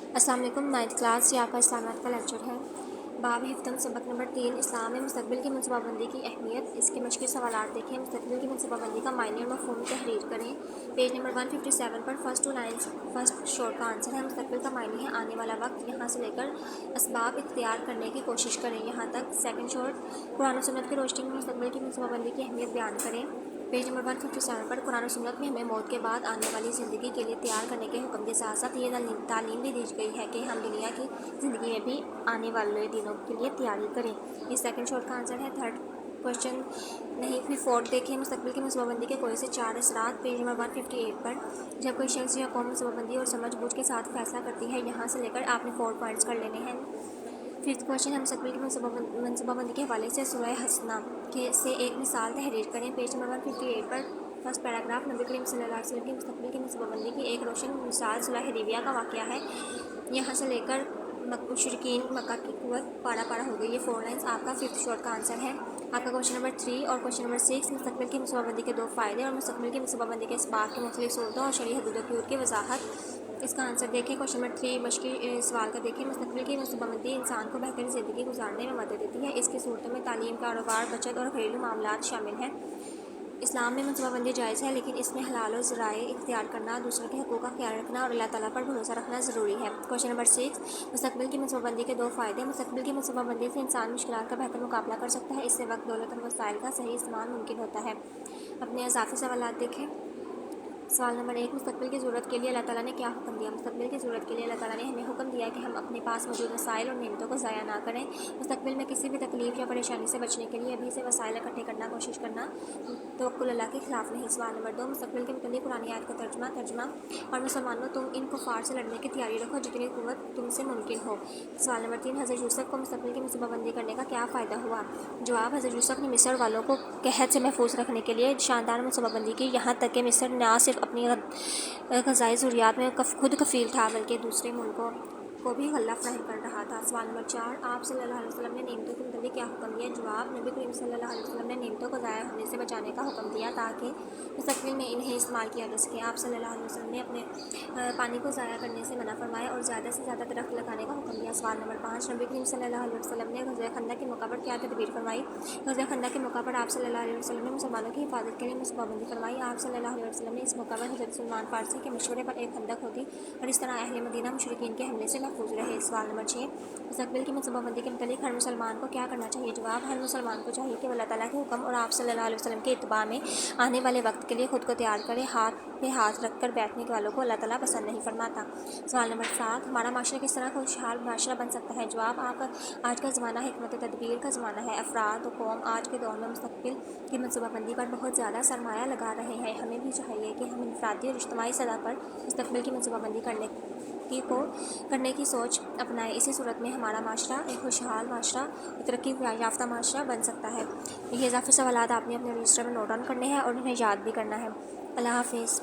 السلام علیکم۔ 9th class یہ آپ کا اسلامیات کا لیکچر ہے۔ باب ہفتم سبق نمبر 3 اسلام میں مستقبل کی منصوبہ بندی کی اہمیت۔ اس کے مشقی سوالات دیکھیں۔ مستقبل کی منصوبہ بندی کا معنی اور مفہوم تحریر کریں۔ پیج نمبر 157 پر فرسٹ 2 لائنز فرسٹ شارٹ کا آنسر ہے مستقبل کا معنی ہے آنے والا وقت، یہاں سے لے کر اسباب اختیار کرنے کی کوشش کریں یہاں تک۔ سیکنڈ شارٹ قرآن و سنت کی روشنی میں مستقبل کی منصوبہ بندی کی اہمیت بیان کریں۔ پیج نمبر 157 پر قرآن و سنت میں ہمیں موت کے بعد آنے والی زندگی کے لیے تیار کرنے کے حکم کے ساتھ ساتھ یہ تعلیم بھی دی گئی ہے کہ ہم دنیا کی زندگی میں بھی آنے والے دنوں کے لیے تیاری کریں۔ یہ سیکنڈ شارٹ کا آنسر ہے۔ تھرڈ کوشچن نہیں پھر فورتھ دیکھیں۔ مستقبل کی منصوبہ بندی کے کوئی سے 4 اثرات۔ پیج نمبر 158 پر جب کوئی شخص یا قوم منصوبہ بندی اور سمجھ بوجھ کے ساتھ فیصلہ کرتی ہے یہاں سے لے کر آپ نے 4 پوائنٹس کر لینے ہیں۔ ففتھ کوشچن ہے مستقبل کی منصوبہ بندی کے حوالے سے سورہ حسنہ سے ایک مثال تحریر کریں۔ پیج نمبر 158 پر فرسٹ پیراگراف نبی کریم صلی اللہ علیہ وسلم کی مستقبل کی منصوبہ بندی کی ایک روشن مثال صلح حدیبیہ کا واقعہ ہے، یہاں سے لے کر مشرکین مکہ کی قوت پارا ہو گئی۔ یہ 4 لائنز آپ کا ففتھ شارٹ کا آنسر ہے۔ آپ کا کوشچن نمبر 3 اور کوشچن نمبر 6 مستقبل کی منصوبہ بندی کے 2 فائدے اور مستقبل کی منصوبہ بندی کے اسباق کی مختلف صورتوں اور شرعی حدود کی وضاحت۔ اس کا آنسر دیکھیں۔ کوشچن نمبر 3 مشقی سوال کا دیکھیں۔ مستقبل کی منصوبہ بندی انسان کو بہترین زندگی گزارنے میں مدد دیتی ہے، اس کی صورتوں میں تعلیم، کاروبار، بچت اور گھریلو معاملات شامل ہیں۔ اسلام میں منصوبہ بندی جائز ہے لیکن اس میں حلال و ذرائع اختیار کرنا، دوسروں کے حقوق کا خیال رکھنا اور اللہ تعالیٰ پر بھروسہ رکھنا ضروری ہے۔ کوشچن نمبر 6 مستقبل کی منصوبہ بندی کے 2 فائدے۔ مستقبل کی منصوبہ بندی سے انسان مشکلات کا بہتر مقابلہ کر سکتا ہے، اس سے وقت، دولت اور وسائل کا صحیح استعمال ممکن ہوتا ہے۔ اپنے اضافی سوالات دیکھیں۔ سوال نمبر 1 مستقبل کی ضرورت کے لیے اللہ تعالیٰ نے کیا حکم دیا؟ مستقبل کی ضرورت کے لیے اللہ تعالیٰ نے ہمیں حکم دیا کہ ہم اپنے پاس موجود وسائل اور نعمتوں کو ضائع نہ کریں۔ مستقبل میں کسی بھی تکلیف یا پریشانی سے بچنے کے لیے ابھی سے وسائل اکٹھے کرنا کوشش کرنا توکل اللہ کے خلاف نہیں۔ سوال نمبر 2 مستقبل کے متعلق قرآن آیات کا ترجمہ اور مسلمانوں تم ان کفار سے لڑنے کی تیاری رکھو جتنی قوت تم سے ممکن ہو۔ سوال نمبر 3 حضرت یوسف کو مستقبل کی منصوبہ بندی کرنے کا کیا فائدہ ہوا؟ جواب حضرت یوسف نے مصر والوں کو قحط سے محفوظ رکھنے کے لیے شاندار منصوبہ بندی کی، یہاں تک کہ مصر نہ صرف اپنی غذائی ضروریات میں خود کفیل تھا بلکہ دوسرے ملکوں کو بھی غلہ فراہم کر رہا تھا۔ سوال نمبر 4 آپ صلی اللہ علیہ وسلم نے نعمتوں کے متعلق کیا حکم دیا؟ جواب نبی کریم صلی اللہ علیہ وسلم نے نعمتوں کو ضائع ہونے سے بچانے کا حکم دیا تاکہ مستقبل میں انہیں استعمال کیا جا سکے۔ آپ صلی اللہ علیہ وسلم نے اپنے پانی کو ضائع کرنے سے منع فرمایا اور زیادہ سے زیادہ درخت لگانے کا حکم دیا۔ سوال نمبر 5 نبی کریم صلی اللہ علیہ وسلم نے غزوہ خندق کے موقع پر کیا تدبیر فرمائی؟ غزوہ خندق کے موقع پر آپ صلی اللہ علیہ وسلم نے مسلمانوں کی حفاظت کے لیے منصوبہ بندی فرمائی۔ آپ صلی اللہ علیہ وسلم نے اس موقع پر حضرت سلمان فارسی کے مشورے پر ایک خندق کھودی اور اس طرح اہل مدینہ مشرکین کے حملے سے محفوظ رہے۔ سوال نمبر 6 مستقبل کی منصوبہ بندی کے متعلق ہر مسلمان کو کیا کرنا چاہیے؟ جواب ہر مسلمان کو چاہیے کہ وہ اللہ تعالیٰ کے حکم اور آپ صلی اللہ علیہ وسلم کے اتباع میں آنے والے وقت کے لیے خود کو تیار کرے۔ ہاتھ پہ ہاتھ رکھ کر بیٹھنے والوں کو اللہ تعالیٰ پسند نہیں فرماتا۔ سوال نمبر 7 ہمارا معاشرہ کس طرح خوشحال معاشرہ بن سکتا ہے؟ جواب آج کا زمانہ حکمت و تدبیر کا زمانہ ہے۔ افراد و قوم آج کے دور میں مستقبل کی منصوبہ بندی پر بہت زیادہ سرمایہ لگا رہے ہیں۔ ہمیں بھی چاہیے کہ ہم انفرادی اور اجتماعی سطح پر مستقبل کی منصوبہ بندی کرنے کی سوچ اپنائیں، اسی صورت میں ہمارا معاشرہ ایک خوشحال معاشرہ، ترقی یافتہ معاشرہ بن سکتا ہے۔ یہ اضافی سوالات آپ نے اپنے رجسٹر میں نوٹ ڈاؤن کرنے ہیں اور انہیں یاد بھی کرنا ہے۔ اللہ حافظ۔